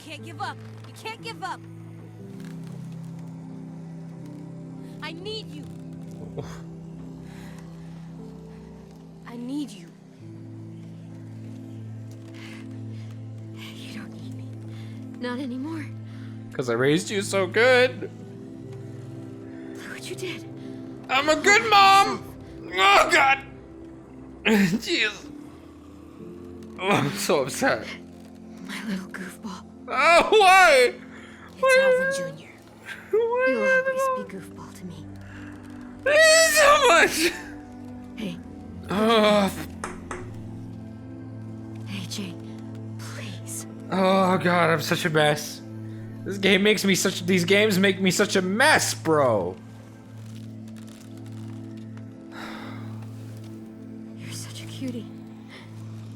can't give up. You can't give up. I need you. I need you. You don't need me. Not anymore. Because I raised you so good. Look what you did. I'm a good mom. Oh, God. Jeez. Oh, I'm so upset. My little goofball. Oh, why? It's Alvin Jr. You'll always be goofball to me. So much. Hey, Oh, AJ, please. oh God, I'm such a mess. This game makes me such. These games make me such a mess, bro. You're such a cutie.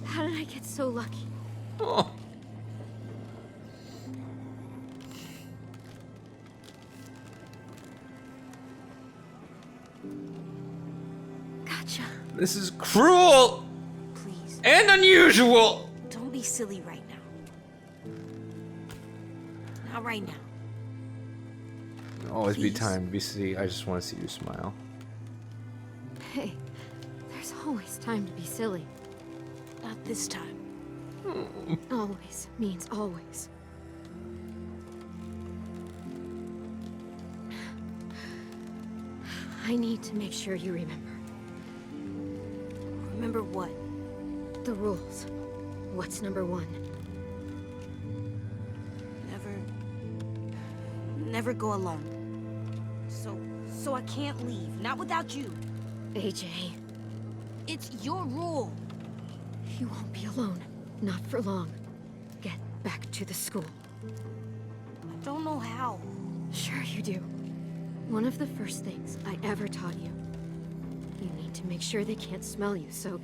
How did I get so lucky? Oh. Gotcha. This is cruel Please, and unusual. don't be silly right now. Not right now. There'll always be Please. time to be see. I just want to see you smile. Hey, there's always time to be silly. Not this time. Always means always. I need to make sure you remember. Remember what? The rules. What's number one? Never go alone. So I can't leave. Not without you. AJ, It's your rule. you won't be alone. Not for long. Get back to the school. I don't know how. Sure you do. One of the first things I ever taught you. You need to make sure they can't smell you, so...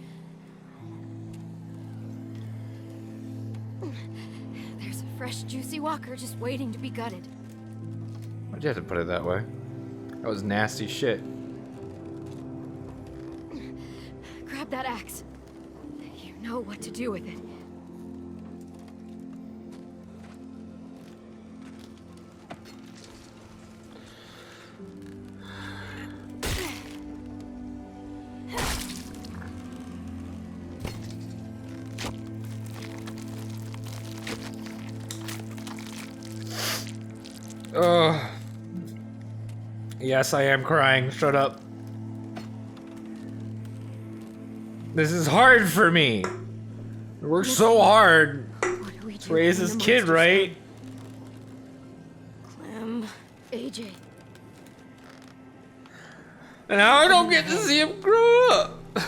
There's a fresh, juicy walker just waiting to be gutted. Why'd you have to put it that way? That was nasty shit. Grab that axe. You know what to do with it. Ugh. Yes, I am crying. Shut up. This is hard for me. I worked so hard What do we to do raise when this the kid, monsters right? Clem. come? AJ, And now I don't get to see him grow up. got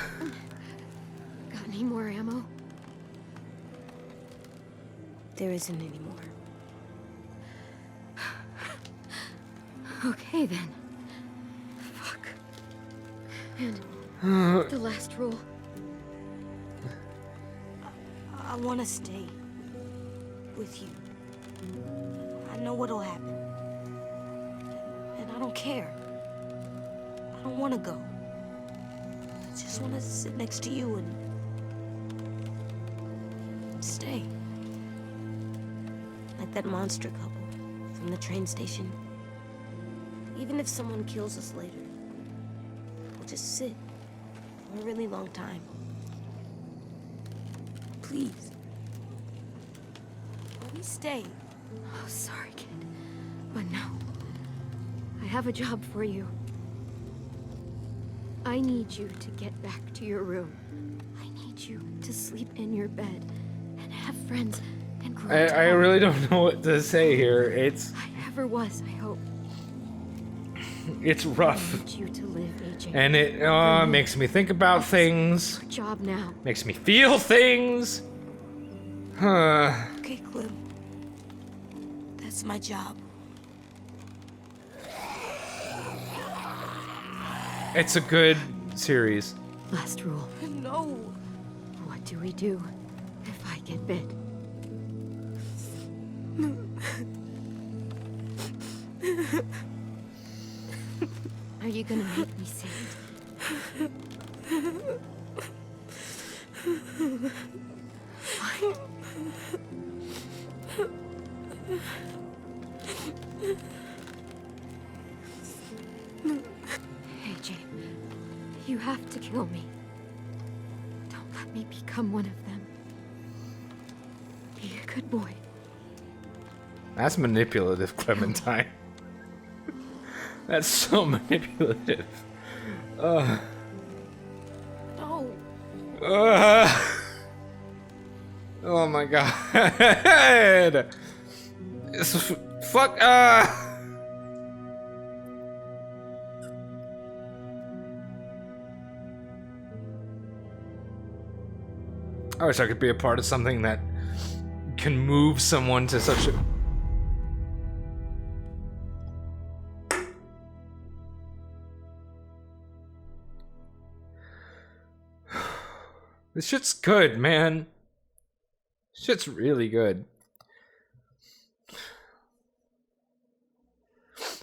any more ammo? There isn't any more. Okay then. Fuck. And the last rule. I want to stay with you. I know what'll happen. And I don't care. I don't want to go. I just want to sit next to you and stay. Like that monster couple from the train station. Even if someone kills us later, we'll just sit for a really long time. Please. Let me stay. Oh, sorry, kid. But no. I have a job for you. I need you to get back to your room. I need you to sleep in your bed and have friends and grow I tall. really don't know what to say here. It's I ever was, I hope. it's I rough. need you to live, AJ. And it makes me think about things. Your job now. Makes me feel things. Huh. Okay, Clem. That's my job. It's a good series. Last rule. No. What do we do if I get bit? Are you gonna make me say it? Fine. have to kill me. Don't let me become one of them. Be a good boy. That's manipulative, Clementine. That's so manipulative. No. Oh my god. Fuck. I wish I could be a part of something that can move someone to such a... This shit's good, man. Shit's really good.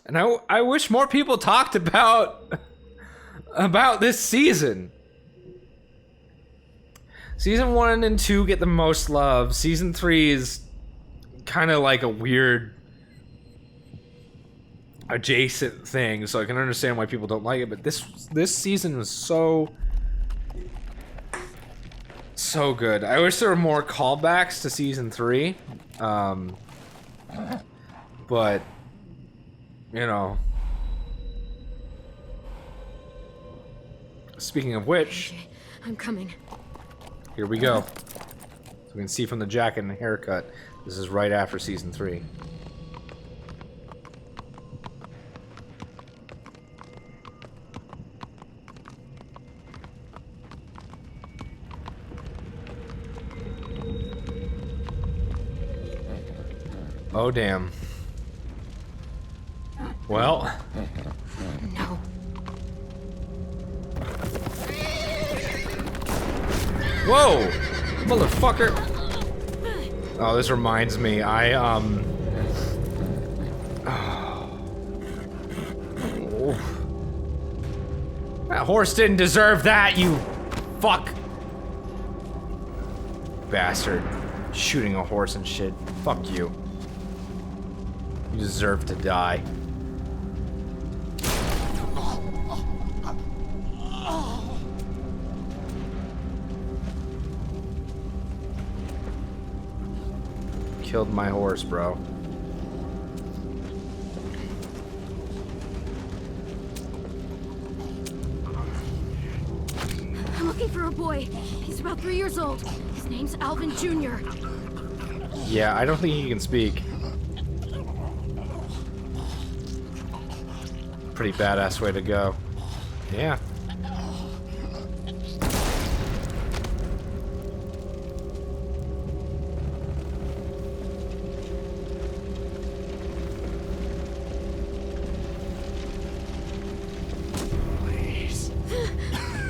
And I wish more people talked about this season. Season 1 and 2 get the most love. Season 3 is kind of like a weird adjacent thing, so I can understand why people don't like it, but this season was so good. I wish there were more callbacks to season 3. But you know, speaking of which, Okay, I'm coming. here we go. So we can see from the jacket and the haircut, this is right after season 3. Oh damn. Well. No. Whoa! Motherfucker! Oh, this reminds me, Oh. That horse didn't deserve that, you fuck! Bastard. Shooting a horse and shit. Fuck you. You deserve to die. Killed my horse, bro. I'm looking for a boy. He's about 3 years old. His name's Alvin Jr. Yeah, I don't think he can speak. Pretty badass way to go. Yeah. Please.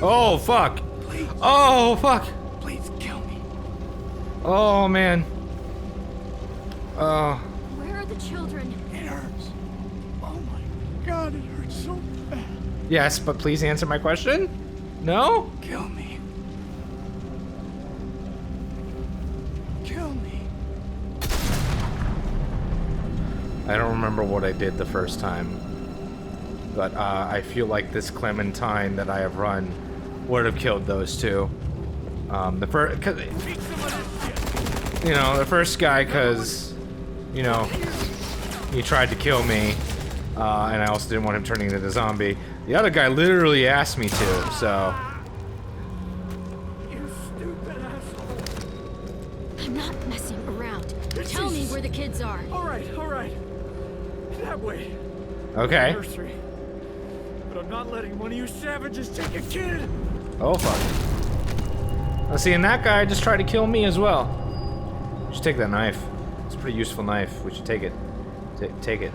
Oh, fuck. Please. Oh, fuck. Please kill me. Oh, man. Oh. Where are the children? It hurts. Oh my god, it hurts so bad. Yes, but please answer my question? No? Kill me. Kill me. I don't remember what I did the first time. But I feel like this Clementine that I have run would have killed those two. The first, you know, the first guy, cause, you know, he tried to kill me, and I also didn't want him turning into a zombie. The other guy literally asked me to, so. You stupid asshole. I'm not messing around. Tell me where the kids are. Alright. That way. Okay. Nursery. But I'm not letting one of you savages take a kid. Oh fuck. Now see, and that guy just tried to kill me as well. We should take that knife. It's a pretty useful knife. We should take it. Take it.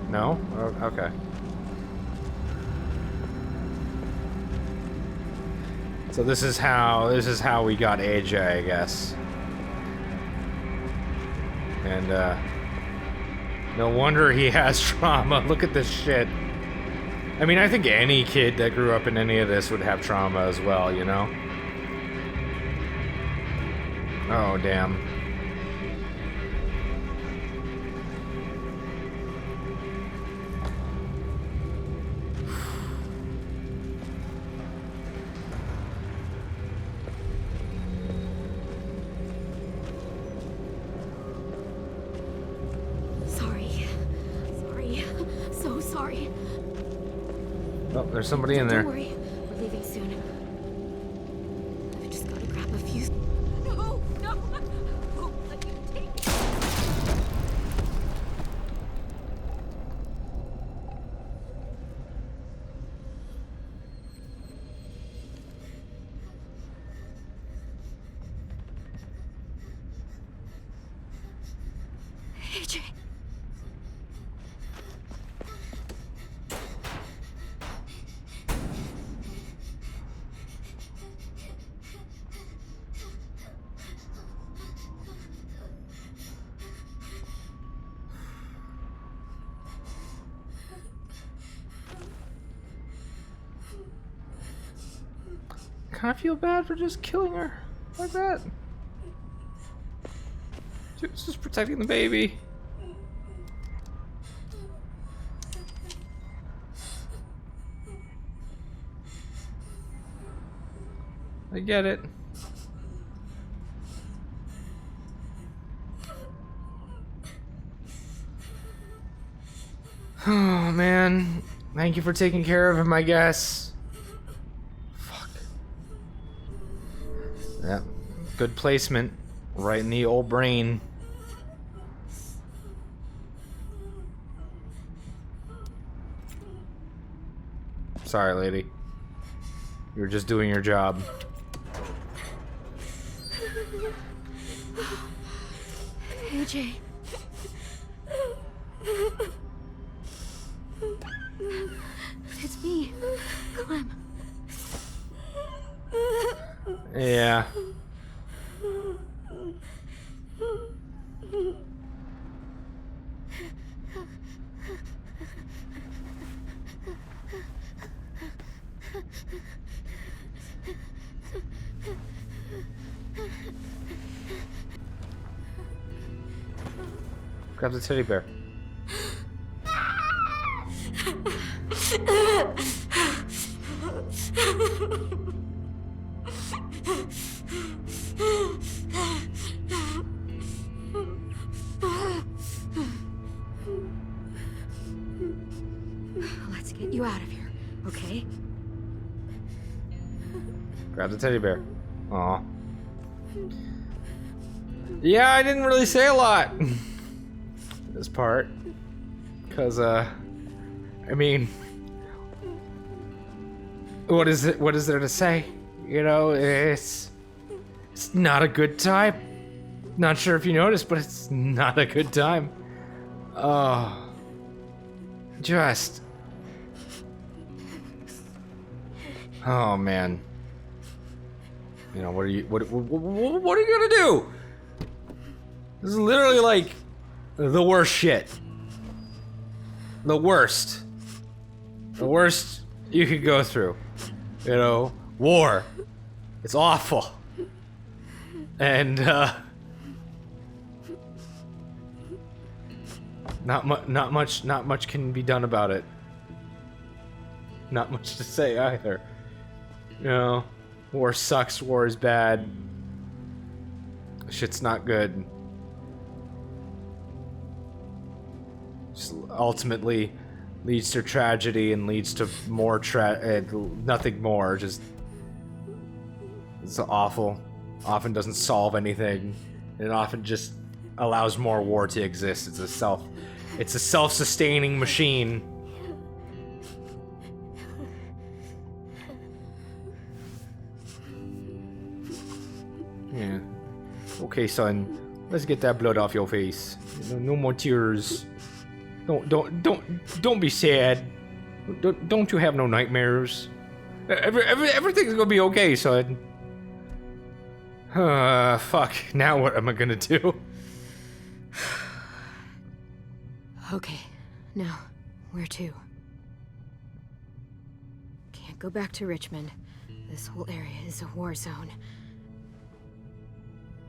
No? Oh, okay. So this is how we got AJ, I guess. And no wonder he has trauma. Look at this shit. I mean, I think any kid that grew up in any of this would have trauma as well, you know? Oh, damn. Oh, there's somebody in there. Don't worry, we're leaving soon. I've just got to grab a few. No, no, I won't let you take it. AJ. I kind of feel bad for just killing her like that. Just protecting the baby. I get it. Oh man, thank you for taking care of him, I guess. Fuck. Yep, good placement, right in the old brain. Sorry, lady. You were just doing your job. AJ. It's me, Clem. Yeah. Grab the teddy bear. Let's get you out of here, okay? Grab the teddy bear. Aw. Yeah, I didn't really say a lot. This part. Because, I mean... What is there to say? You know, it's not a good time. Not sure if you noticed, but it's not a good time. Oh. Just... Oh, man. You know, what are you gonna do? This is literally like the worst shit. The worst. The worst you could go through. You know, war. It's awful. And not much can be done about it. Not much to say either. You know, war sucks, war is bad. Shit's not good. Just ultimately leads to tragedy and leads to more nothing more. Just it's awful. Often doesn't solve anything. It often just allows more war to exist. It's a self-sustaining machine. Yeah. Okay, son. Let's get that blood off your face. No more tears. Don't be sad. Don't you have no nightmares? Everything's gonna be okay, son. Fuck. Now what am I gonna do? Okay, now, where to? Can't go back to Richmond. This whole area is a war zone.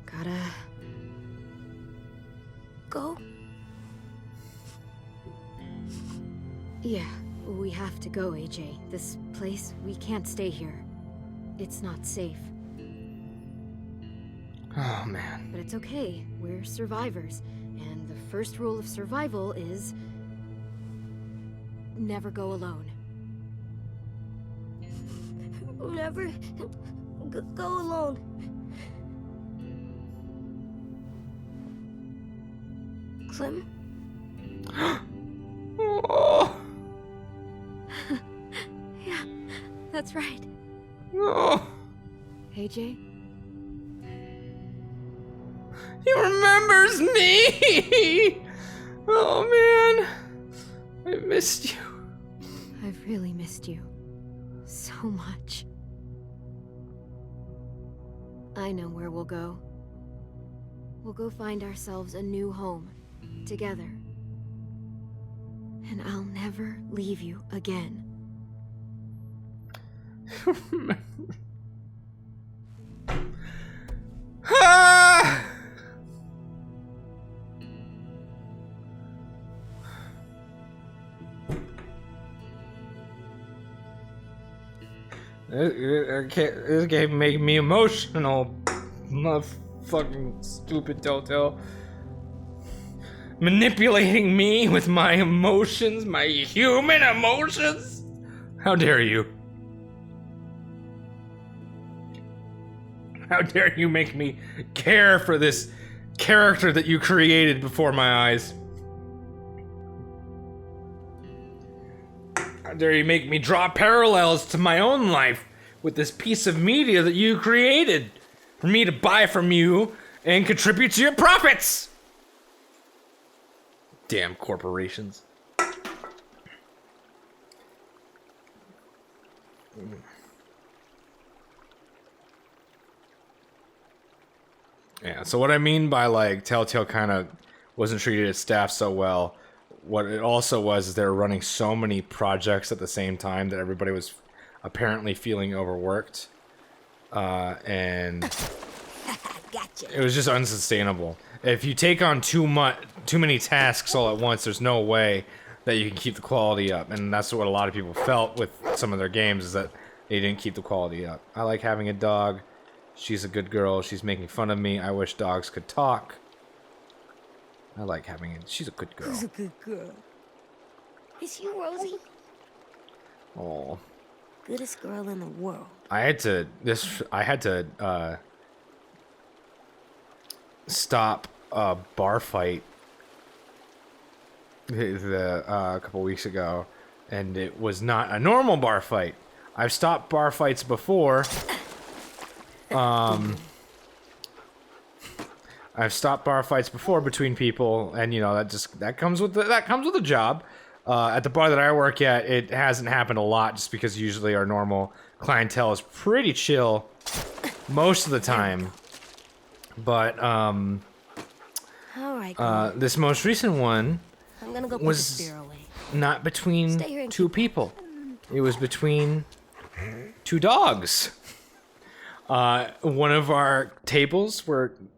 Gotta... Go? Yeah, we have to go, AJ. This place, we can't stay here. It's not safe. Oh, man. But it's okay. We're survivors. And the first rule of survival is... never go alone. never go alone. Clem? Oh. Yeah, that's right. Oh. AJ? He remembers me! Oh man. I missed you. I've really missed you. So much. I know where we'll go. We'll go find ourselves a new home. Together. And I'll never leave you again. Ah! This game made me emotional. Motherfucking stupid Telltale. Manipulating me with my emotions, my human emotions? How dare you? How dare you make me care for this character that you created before my eyes? How dare you make me draw parallels to my own life with this piece of media that you created for me to buy from you and contribute to your profits? Damn corporations. Yeah, so what I mean by like Telltale kind of wasn't treated its staff so well, what it also was is they were running so many projects at the same time that everybody was apparently feeling overworked. And Gotcha. it was just unsustainable. If you take on too many tasks all at once, there's no way that you can keep the quality up. And that's what a lot of people felt with some of their games, is that they didn't keep the quality up. I like having a dog. She's a good girl. She's making fun of me. I wish dogs could talk. I like having it. She's a good girl. Who's a good girl? Is you Rosie? Oh. Goodest girl in the world. I had to stop a bar fight a couple weeks ago, and it was not a normal bar fight. I've stopped bar fights before. I've stopped bar fights before between people, and you know that comes with the job. At the bar that I work at, it hasn't happened a lot, just because usually our normal clientele is pretty chill most of the time. But All right. this most recent one I'm gonna go put the was spear away. not between Stay here and two keep people. It was between two dogs. One of our tables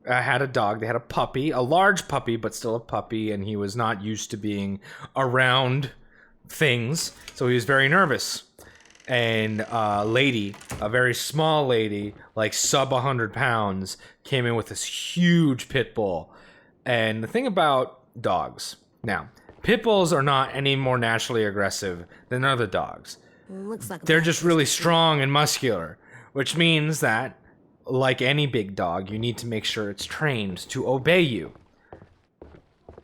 had a dog. They had a puppy, a large puppy, but still a puppy, and he was not used to being around things, so he was very nervous. And a lady, a very small lady, like sub 100 pounds, came in with this huge pit bull. And the thing about dogs, now, pit bulls are not any more naturally aggressive than other dogs. Looks like They're just really strong and muscular. Which means that, like any big dog, you need to make sure it's trained to obey you.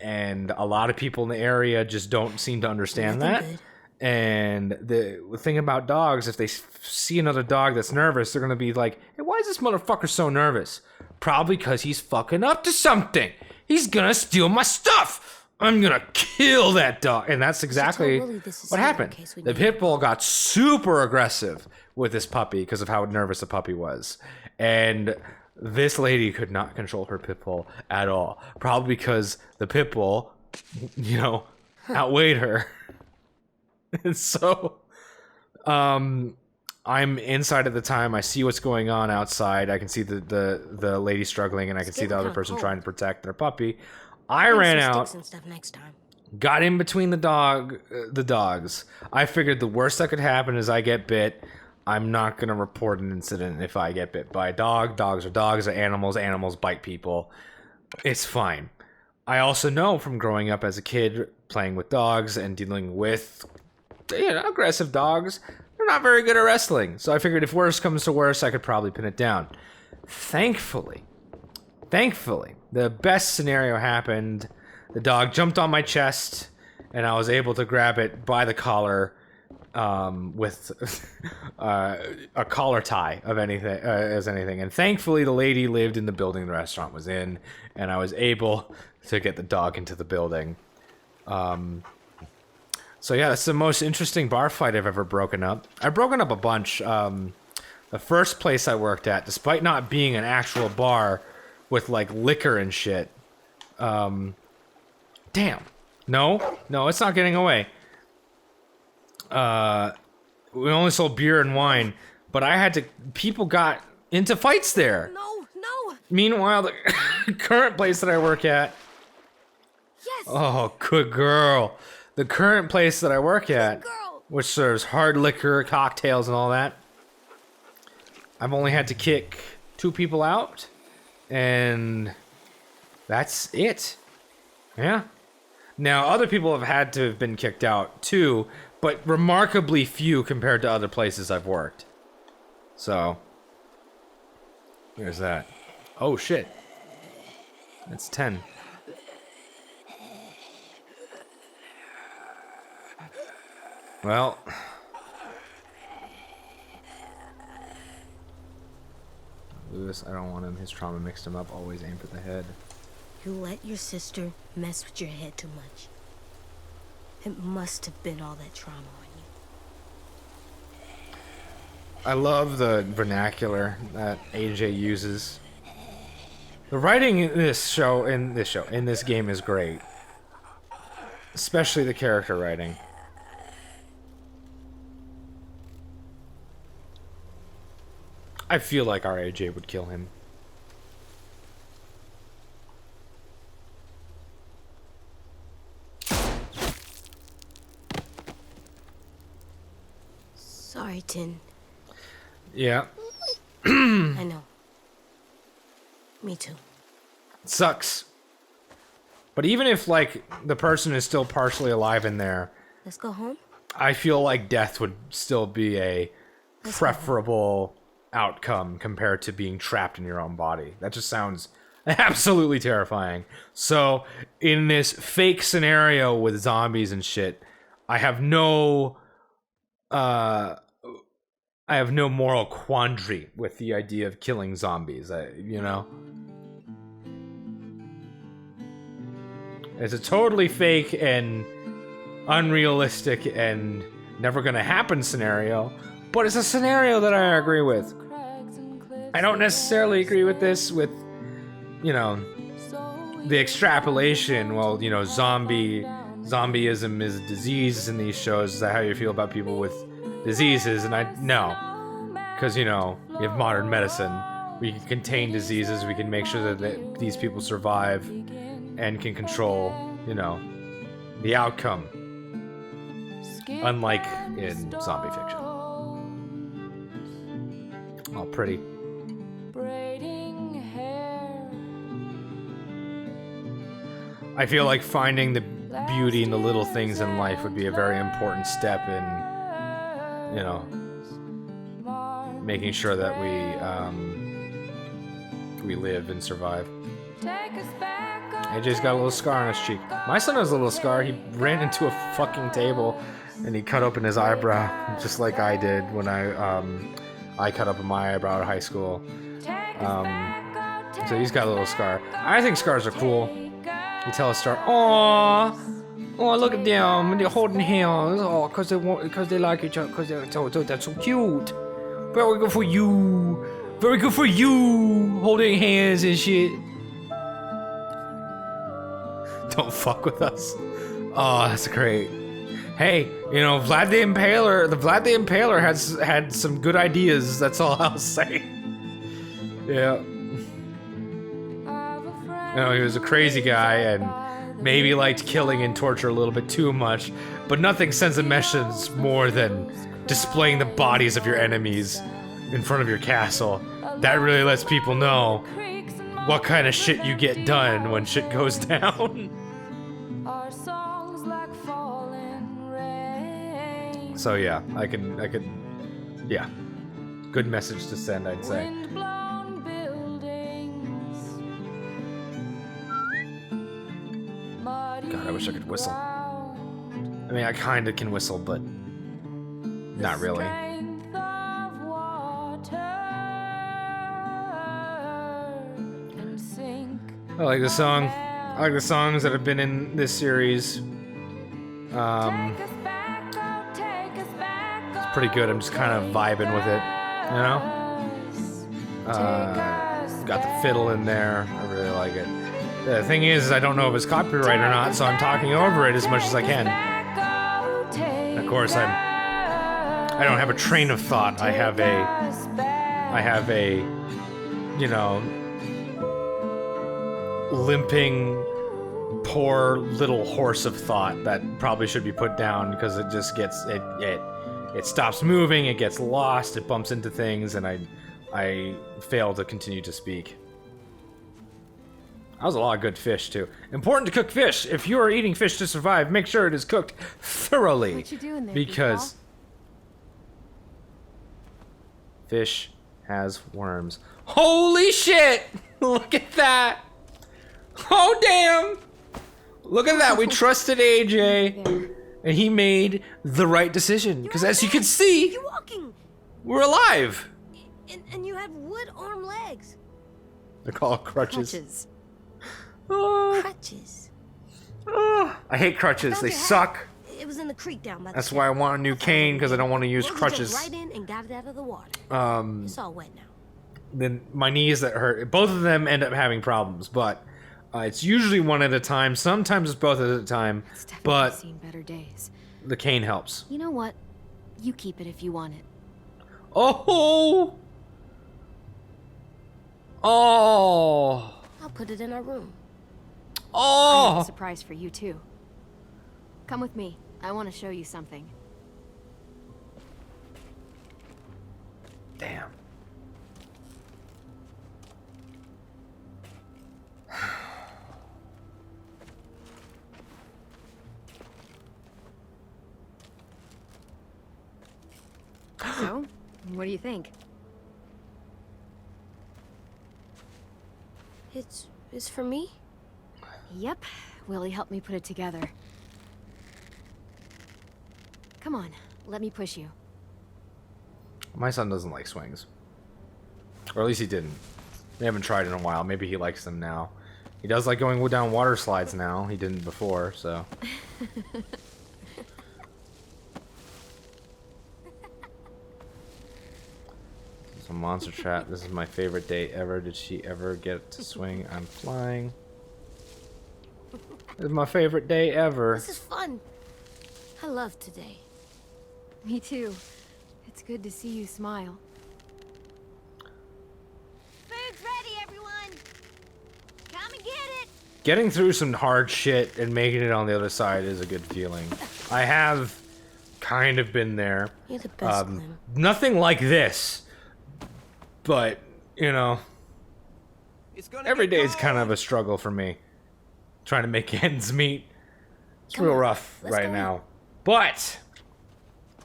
And a lot of people in the area just don't seem to understand that. Good. And the thing about dogs, if they see another dog that's nervous, they're going to be like, hey, why is this motherfucker so nervous? Probably because he's fucking up to something. He's going to steal my stuff. I'm going to kill that dog. And that's exactly what happened. The pit bull got super aggressive with this puppy because of how nervous the puppy was. And this lady could not control her pit bull at all. Probably because the pit bull, outweighed her. And so, I'm inside at the time. I see what's going on outside. I can see the lady struggling, and I can see the other person trying to protect their puppy. I ran out, next time. got in between the dogs. I figured the worst that could happen is I get bit. I'm not going to report an incident if I get bit by a dog. Dogs are animals. Animals bite people. It's fine. I also know from growing up as a kid, playing with dogs and dealing with aggressive dogs, they're not very good at wrestling. So I figured if worse comes to worse, I could probably pin it down. Thankfully, the best scenario happened. The dog jumped on my chest, and I was able to grab it by the collar with a collar tie of anything. And thankfully, the lady lived in the building the restaurant was in, and I was able to get the dog into the building. So yeah, that's the most interesting bar fight I've ever broken up. I've broken up a bunch. The first place I worked at, despite not being an actual bar with like liquor and shit. Damn. No, it's not getting away. We only sold beer and wine, but people got into fights there. No. Meanwhile, the current place that I work at. Yes. Oh, good girl. The current place that I work at, which serves hard liquor, cocktails, and all that, I've only had to kick 2 people out, and that's it. Yeah. Now, other people have had to have been kicked out, too, but remarkably few compared to other places I've worked. So, there's that. Oh, shit. It's 10. Well, Lewis, I don't want him. His trauma mixed him up. Always aim for the head. You let your sister mess with your head too much. It must have been all that trauma on you. I love the vernacular that AJ uses. The writing in this game is great. Especially the character writing. I feel like our AJ would kill him. Sorry, Tin. Yeah. I know. Me too. It sucks. But even if, like, the person is still partially alive in there, Let's go home? I feel like death would still be a preferable outcome compared to being trapped in your own body. That just sounds absolutely terrifying. So, in this fake scenario with zombies and shit, I have no moral quandary with the idea of killing zombies, you know? It's a totally fake and unrealistic and never gonna happen scenario, but it's a scenario that I agree with. I don't necessarily agree with this with, you know, the extrapolation. Well, you know, zombieism is a disease in these shows. Is that how you feel about people with diseases? And no. Because, you know, we have modern medicine. We can contain diseases. We can make sure that these people survive and can control, you know, the outcome. Unlike in zombie fiction. All pretty. I feel like finding the beauty in the little things in life would be a very important step in, you know, making sure that we live and survive. AJ's got a little scar on his cheek. My son has a little scar. He ran into a fucking table and he cut open his eyebrow, just like I did when I cut open my eyebrow at high school. So he's got a little scar. I think scars are cool. You tell a star, oh, look at them, they're holding hands, oh, because they like each other, because that's so cute. Very good for you. Very good for you, holding hands and shit. Don't fuck with us. Oh, that's great. Hey, you know, Vlad the Impaler had some good ideas, that's all I'll say. Yeah. You know, he was a crazy guy and maybe liked killing and torture a little bit too much, but nothing sends a message more than displaying the bodies of your enemies in front of your castle. That really lets people know what kind of shit you get done when shit goes down. So yeah, I could Yeah. Good message to send, I'd say. Wind-blown buildings, muddy God, I wish I could whistle. ground, I mean, I kind of can whistle, but not really. strength of water can sink. I like the song. I like the songs that have been in this series. Take us back, oh, take us back, It's pretty good. I'm just kind of vibing with it, you know? Got the fiddle in there. I really like it. The thing is I don't know if it's copyright or not, so I'm talking over it as much as I can. Of course, I don't have a train of thought. I have a, you know, limping, poor little horse of thought that probably should be put down because it just gets it stops moving, it gets lost, it bumps into things, and I fail to continue to speak. That was a lot of good fish too. Important to cook fish. If you are eating fish to survive, make sure it is cooked thoroughly. What you doing there, because fish has worms. Holy shit! Look at that! Oh damn! Look at that. We trusted AJ, and he made the right decision. Because as you can see, You're walking, we're alive. and you have wood arm legs. They're called crutches. Crutches. Oh, Crutches. oh. I hate crutches. Found They your hat. suck. It was in the creek down by the That's why I want a new cane, because I don't want to use Well, we crutches. jumped right in and got it out of the water. It's all wet now. Then my knees that hurt. Both of them end up having problems, but it's usually one at a time. Sometimes it's both at a time, It's definitely but seen better days. the cane helps. You know what? You keep it if you want it. Oh! Oh! I'll put it in our room. I have Oh! a surprise for you too. Come with me. I want to show you something. Damn. So, what do you think? It's for me? Yep. Willie helped me put it together. Come on, let me push you. My son doesn't like swings. Or at least he didn't. We haven't tried in a while. Maybe he likes them now. He does like going down water slides now. He didn't before, so. This is a monster trap. This is my favorite date ever. Did she ever get to swing? I'm flying. This is my favorite day ever. This is fun. I love today. Me too. It's good to see you smile. Food's ready, everyone. Come and get it. Getting through some hard shit and making it on the other side is a good feeling. I have kind of been there. You're the best, Clem. Nothing like this, but you know, every day is kind of a struggle for me. Trying to make ends meet. It's Come real on, rough let's right go. now, but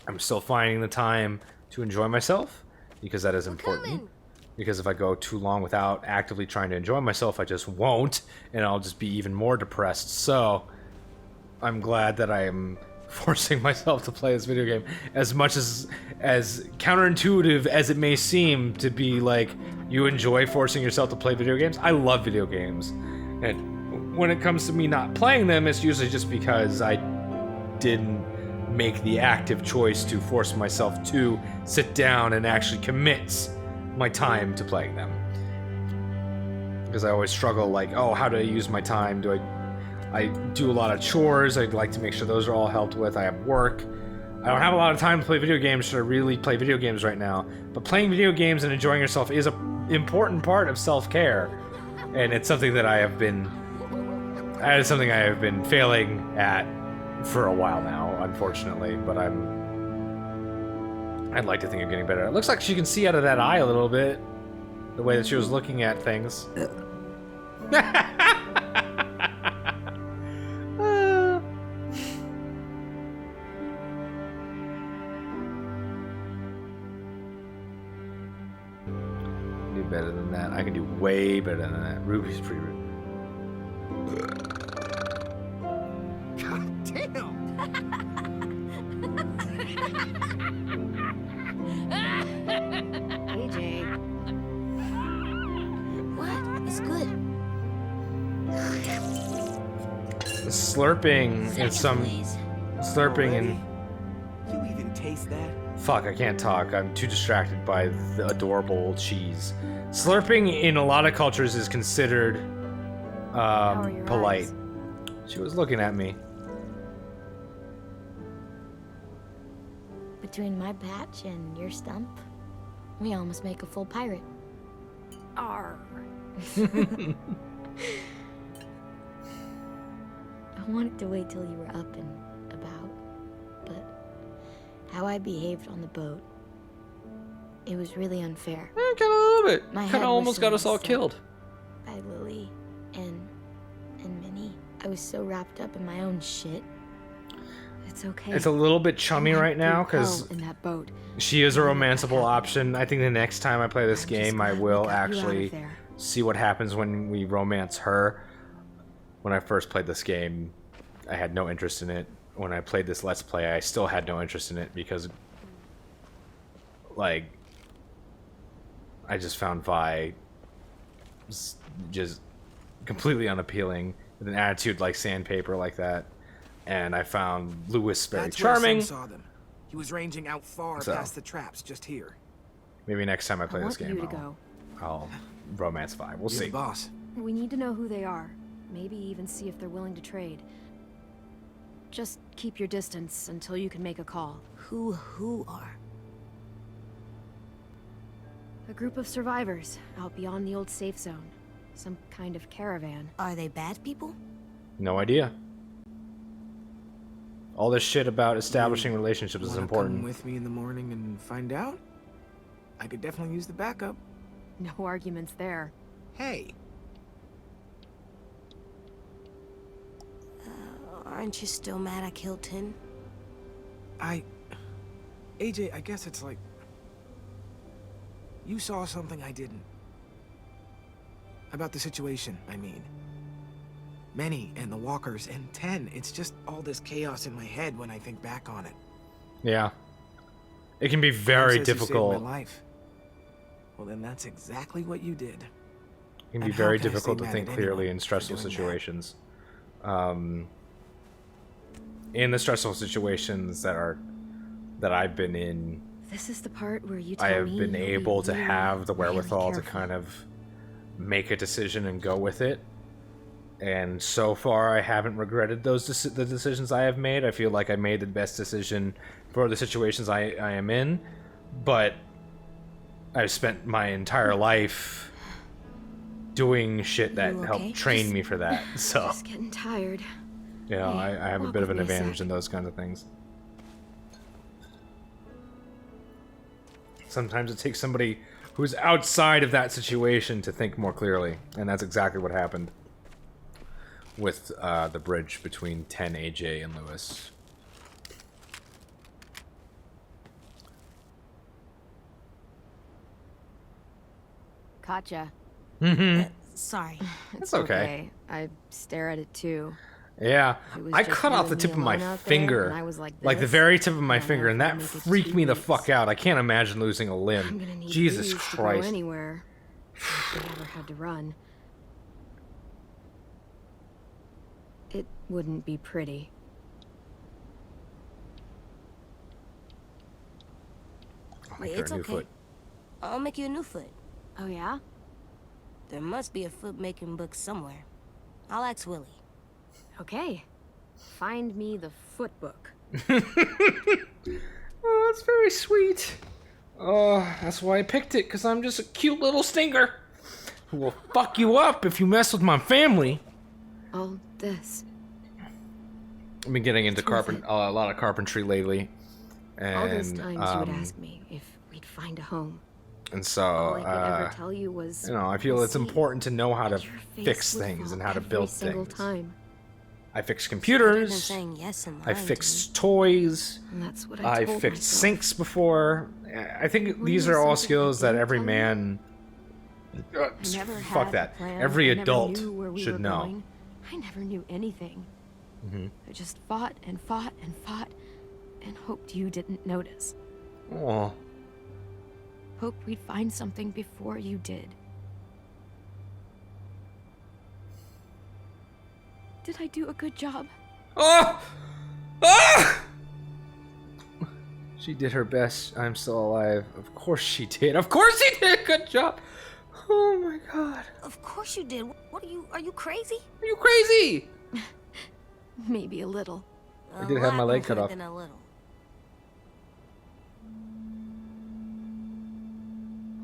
I'm still finding the time to enjoy myself because that is important. coming. Because if I go too long without actively trying to enjoy myself, I just won't, and I'll just be even more depressed. So, I'm glad that I am forcing myself to play this video game. As much as counterintuitive as it may seem to be, like, you enjoy forcing yourself to play video games, I love video games. And when it comes to me not playing them, it's usually just because I didn't make the active choice to force myself to sit down and actually commit my time to playing them. Because I always struggle, like, oh, how do I use my time? I do a lot of chores. I'd like to make sure those are all helped with. I have work. I don't have a lot of time to play video games, so I really play video games right now. But playing video games and enjoying yourself is an important part of self-care. And it's something that that is something I have been failing at for a while now, unfortunately. But I'd like to think I'm getting better. It looks like she can see out of that eye a little bit. The way that she was looking at things. better than that. Ruby's pretty rude. God damn! AJ. What? It's good. Slurping in some... Please. Slurping in... You even taste that? Fuck, I can't talk. I'm too distracted by the adorable cheese. Slurping in a lot of cultures is considered are your polite. eyes? She was looking at me. Between my patch and your stump, we almost make a full pirate. Arr. I wanted to wait till you were up and about, but how I behaved on the boat, it was really unfair. Kind of a little bit. My Kind head of almost was got so us all messed up. killed. By Lily and Minnie. I was so wrapped up in my own shit. It's okay. It's a little bit chummy I went right now through because hell in that boat. she is a I knew that romanceable happened. option. I think the next time I play this I'm just game, I glad we will got you out of actually there. see what happens when we romance her. When I first played this game, I had no interest in it. When I played this Let's Play, I still had no interest in it because, like, I just found Vi just completely unappealing with an attitude like sandpaper like that. And I found Lewis very That's where charming. Sam saw them. He was ranging out far So. past the traps, just here. Maybe next time I play I this want game, you to go. I'll romance Vi. We'll You're see. the boss. We need to know who they are. Maybe even see if they're willing to trade. Just keep your distance until you can make a call. Who are? A group of survivors out beyond the old safe zone. Some kind of caravan. Are they bad people? No idea. All this shit about establishing relationships is Wanna important. Come with me in the morning and find out? I could definitely use the backup. No arguments there. Hey, Aren't you still mad I killed Tin? AJ, I guess it's like... You saw something I didn't. About the situation, I mean. Many and the walkers and 10. It's just all this chaos in my head when I think back on it. Yeah. It can be Sam very says you saved difficult. my life. Well, then that's exactly what you did. It can be And how very can I stay difficult to mad think at clearly anyone in for stressful doing that? situations. In the stressful situations that I've been in, This is the part where you tell I have me been you'll be able to really, have the really wherewithal to careful. kind of make a decision and go with it. And so far, I haven't regretted the decisions I have made. I feel like I made the best decision for the situations I am in. But I've spent my entire life doing shit that You okay? helped train me for that. So, Just getting tired. you know, Hey, I have a walk bit of with an me a advantage sec. in those kinds of things. Sometimes it takes somebody who's outside of that situation to think more clearly, and that's exactly what happened with the bridge between 10, AJ, and Lewis. Gotcha. Sorry. It's okay. I stare at it too. Yeah, It was I just cut you off the and tip me of my alone out there, finger, and I was like the this. very tip of my I don't finger, know and if I'll that make it freaked 2 me the weeks. fuck out. I can't imagine losing a I'm limb. gonna need Jesus booze to go Christ. anywhere. If I ever had to run. It wouldn't be pretty. I'll make her It's a new okay. foot. I'll make you a new foot. Oh yeah? There must be a foot-making book somewhere. I'll ask Willie. Okay. Find me the foot book. Oh, that's very sweet. Oh, that's why I picked it, because I'm just a cute little stinker who will fuck you up if you mess with my family. All this. I've been getting into It's worth it. a lot of carpentry lately, and All those times you would ask me if we'd find a home. and so All I could ever tell you was, you know, I feel "We'll it's see," important to know how to and your face fix would things and fall how to every build single things. time. I fix Better than computers. saying yes and I lying to fixed me. toys. And that's what I I told fixed myself. sinks before. I think When these there's are all something I skills that didn't every tell you, man, I never had Fuck a that. plan. Every I never adult knew where we should were know. going. I never knew anything. I just fought and fought and fought and hoped you didn't notice. Oh. Hoped we'd find something before you did. Did I do a good job? Oh! Ah! She did her best. I'm still alive. Of course she did. Of course she did a good job. Oh my god. Of course you did. What are you crazy? Are you crazy? Maybe a little. I did have my leg cut off. Than a little.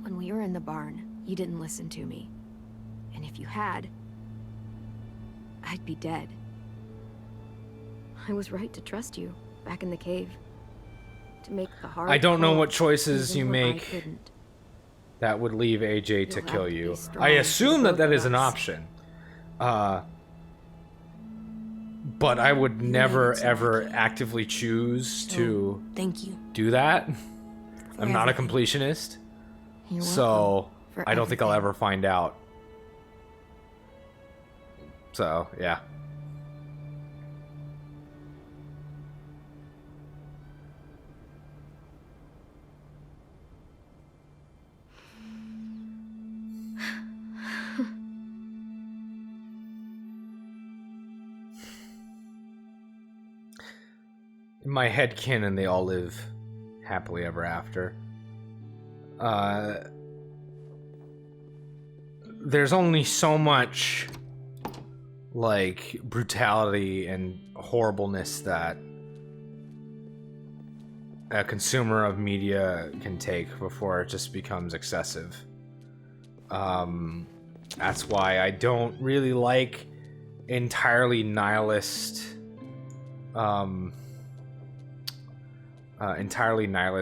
When we were in the barn, you didn't listen to me. And if you had, I'd be dead. I was right to trust you back in the cave. To make the hard I don't know call, what choices you even when I make couldn't. that would leave AJ to You'll have kill to be you. strong I for the assume that both that of is an us. option. But I would never it so ever lucky. actively choose to Thank you. do that. For I'm not a everything. completionist. You're So welcome for I don't think I'll everything. ever find out. So yeah. In my headcanon, they all live happily ever after. There's only so much like brutality and horribleness that a consumer of media can take before it just becomes excessive. That's why I don't really like entirely nihilist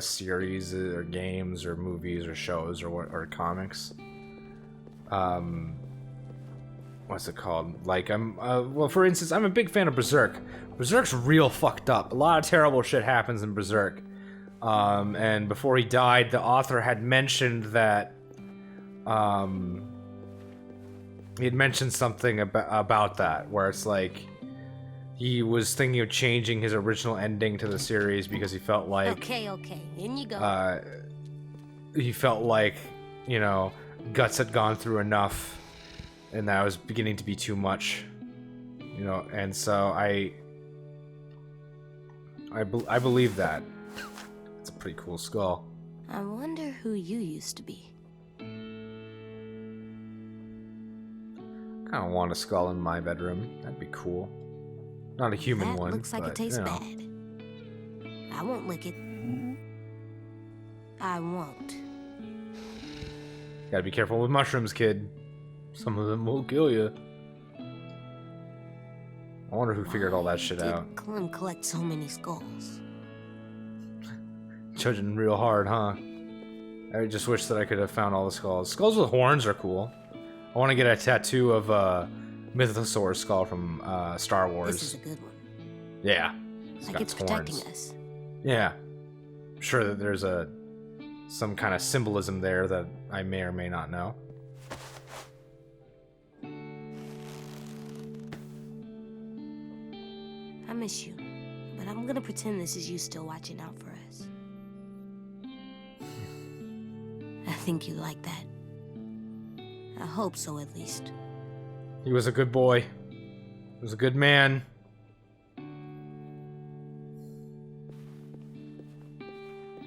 series or games or movies or shows or comics. What's it called? Like well, for instance, I'm a big fan of Berserk. Berserk's real fucked up. A lot of terrible shit happens in Berserk. And before he died, the author had mentioned that he had mentioned something about that, where it's like he was thinking of changing his original ending to the series because he felt like Okay. In you go. he felt like, you know, Guts had gone through enough and that was beginning to be too much, you know. And so I believe that. It's a pretty cool skull. I wonder who you used to be. I don't want a skull in my bedroom. That'd be cool. Not a human That one. looks like but, it tastes you know. bad. I won't lick it. I won't. Gotta be careful with mushrooms, kid. Some of them will kill you. I wonder who figured all that shit Did out. Clem collect so many skulls? Judging real hard, huh? I just wish that I could have found all the skulls. Skulls with horns are cool. I want to get a tattoo of Mythosaur's skull from Star Wars. This is a good one. Yeah. It's Like got it's protecting horns. us. Yeah. I'm sure that there's some kind of symbolism there that I may or may not know. I miss you, but I'm gonna pretend this is you still watching out for us. I think you like that. I hope so, at least. He was a good boy. He was a good man.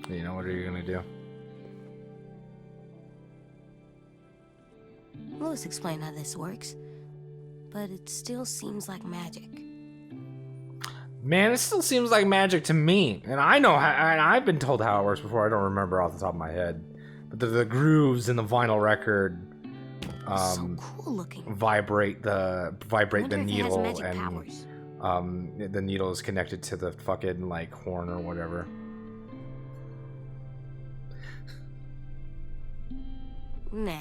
You know, what are you gonna do? Louis explained how this works, but it still seems like magic. Man, it still seems like magic to me. And I know how, and I've been told how it works before. I don't remember off the top of my head. But the grooves in the vinyl record So cool looking. vibrate the Wonder if it has needle, magic and powers. the needle is connected to the fucking like horn or whatever. Nah.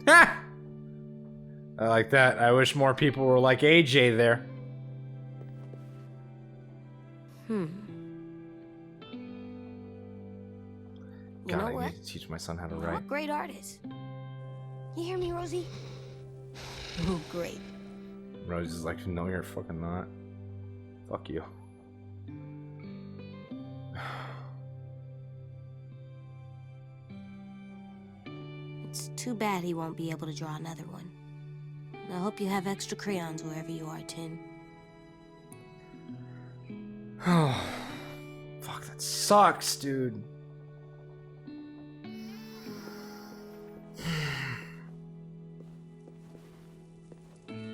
Ha! I like that. I wish more people were like AJ there. You God, know I what? need to teach my son how to You're write. a great artist. You hear me, Rosie? Oh, great. Rosie's like, no, you're fucking not. Fuck you. It's too bad he won't be able to draw another one. I hope you have extra crayons wherever you are, Tin. Oh, fuck, that sucks, dude.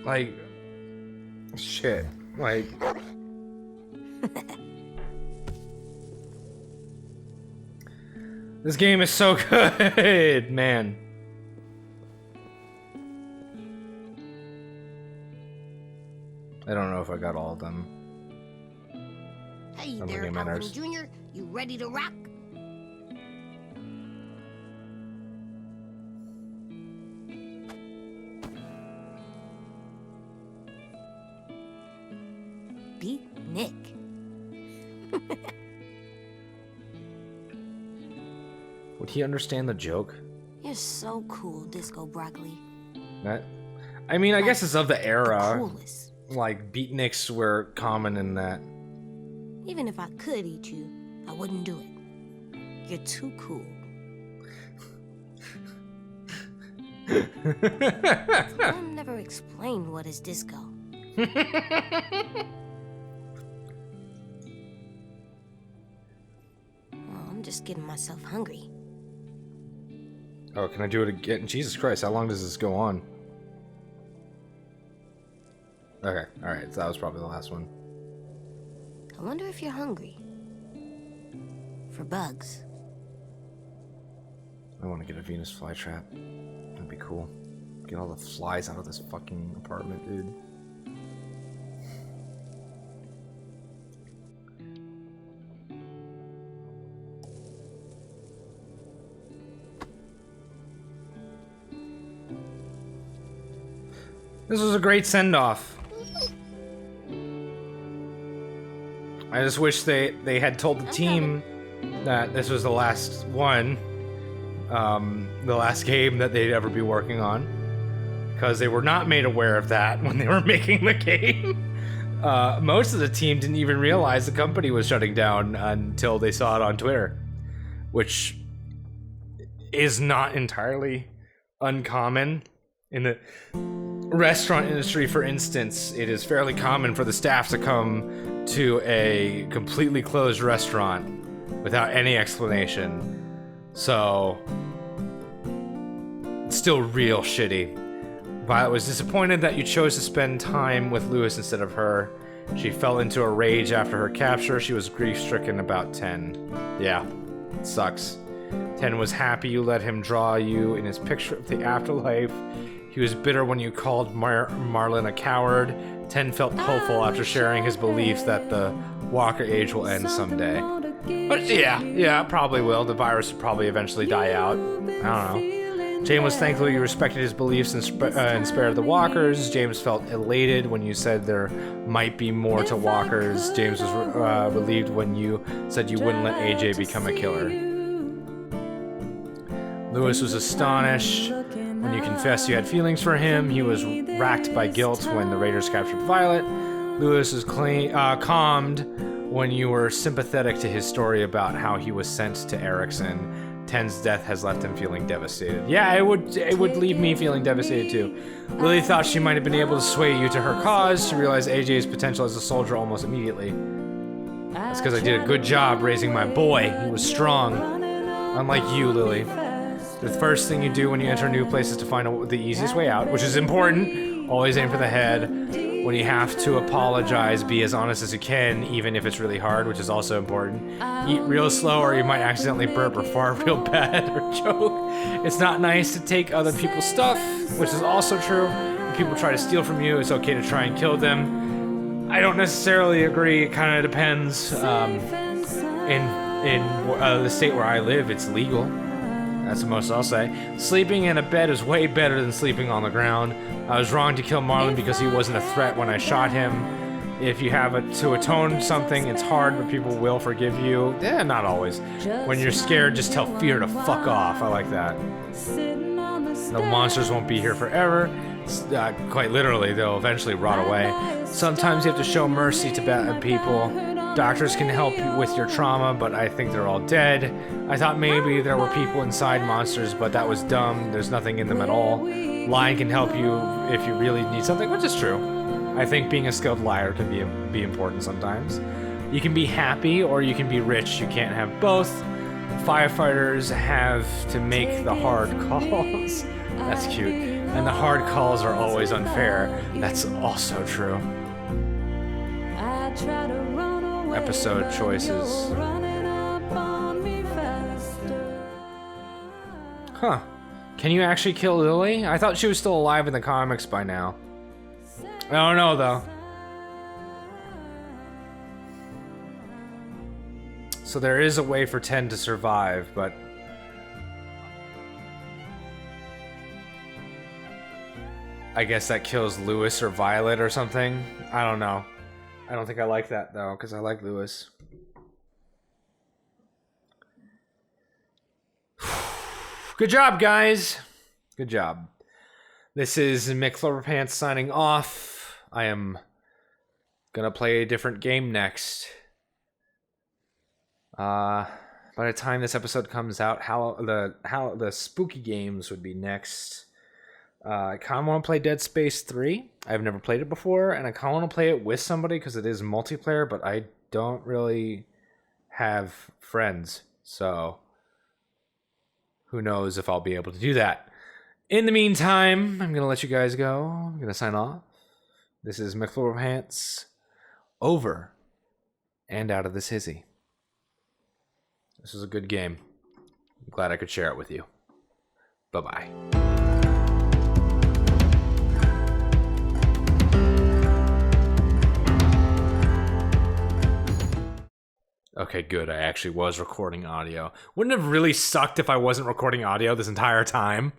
Like, shit. Like, this game is so good, man. I don't know if I got all of them. Hey I'm there, looking at Alvin ours. Jr. You ready to rock? Beat Nick. Would he understand the joke? You're so cool, Disco Broccoli. That, I mean, I guess it's of the The era. coolest. Like, beatniks were common in that. Even if I could eat you, I wouldn't do it. You're too cool. Someone never explained what is disco. Oh, I'm just getting myself hungry. Oh, can I do it again? Jesus Christ, how long does this go on? Okay, alright, so that was probably the last one. I wonder if you're hungry. For bugs. I want to get a Venus flytrap. That'd be cool. Get all the flies out of this fucking apartment, dude. This was a great send-off. I just wish they had told the team that this was the last one, the last game that they'd ever be working on, because they were not made aware of that when they were making the game. Most of the team didn't even realize the company was shutting down until they saw it on Twitter, which is not entirely uncommon. In the restaurant industry, for instance, it is fairly common for the staff to come to a completely closed restaurant without any explanation. So, it's still real shitty. Violet was disappointed that you chose to spend time with Lewis instead of her. She fell into a rage after her capture. She was grief-stricken about 10. Yeah, it sucks. 10 was happy you let him draw you in his picture of the afterlife. He was bitter when you called Marlin a coward. 10 felt hopeful after sharing his beliefs that the Walker age will end someday. But yeah, it probably will. The virus will probably eventually die out. I don't know. James was thankful you respected his beliefs and spared the Walkers. James felt elated when you said there might be more to Walkers. James was relieved when you said you wouldn't let AJ become a killer. Lewis was astonished when you confessed you had feelings for him. He was racked by guilt when the Raiders captured Violet. Lewis was calmed when you were sympathetic to his story about how he was sent to Erickson. 10's death has left him feeling devastated. Yeah, it would leave me feeling devastated too. Lily thought she might have been able to sway you to her cause. She realized AJ's potential as a soldier almost immediately. That's because I did a good job raising my boy. He was strong. Unlike you, Lily. The first thing you do when you enter a new place is to find the easiest way out, which is important. Always aim for the head. When you have to apologize, be as honest as you can, even if it's really hard, which is also important. Eat real slow or you might accidentally burp or fart real bad or choke. It's not nice to take other people's stuff, which is also true. When people try to steal from you, it's okay to try and kill them. I don't necessarily agree. It kind of depends. In the state where I live, it's legal. That's the most I'll say. Sleeping in a bed is way better than sleeping on the ground. I was wrong to kill Marlon because he wasn't a threat when I shot him. If you have to atone something, it's hard, but people will forgive you. Not always. When you're scared, just tell fear to fuck off. I like that. The monsters won't be here forever. Quite literally, they'll eventually rot away. Sometimes you have to show mercy to bad people. Doctors can help you with your trauma, but I think they're all dead. I thought maybe there were people inside monsters, but that was dumb. There's nothing in them at all. Lying can help you if you really need something, which is true. I think being a skilled liar can be important sometimes. You can be happy or you can be rich. You can't have both. Firefighters have to make the hard calls. That's cute. And the hard calls are always unfair. That's also true. Episode choices. Huh. Can you actually kill Lily? I thought she was still alive in the comics by now. I don't know, though. So there is a way for 10 to survive, but... I guess that kills Lewis or Violet or something. I don't know. I don't think I like that, though, because I like Lewis. Good job, guys. Good job. This is McCloverpants signing off. I am gonna play a different game next. By the time this episode comes out, how the spooky games would be next. I kind of want to play Dead Space 3. I've never played it before, and I kind of want to play it with somebody because it is multiplayer, but I don't really have friends, so who knows if I'll be able to do that. In the meantime, I'm going to let you guys go. I'm going to sign off. This is McCloverpants, over and out of this hizzy. This was a good game. I'm glad I could share it with you. Bye-bye. Okay, good. I actually was recording audio. Wouldn't it have really sucked if I wasn't recording audio this entire time?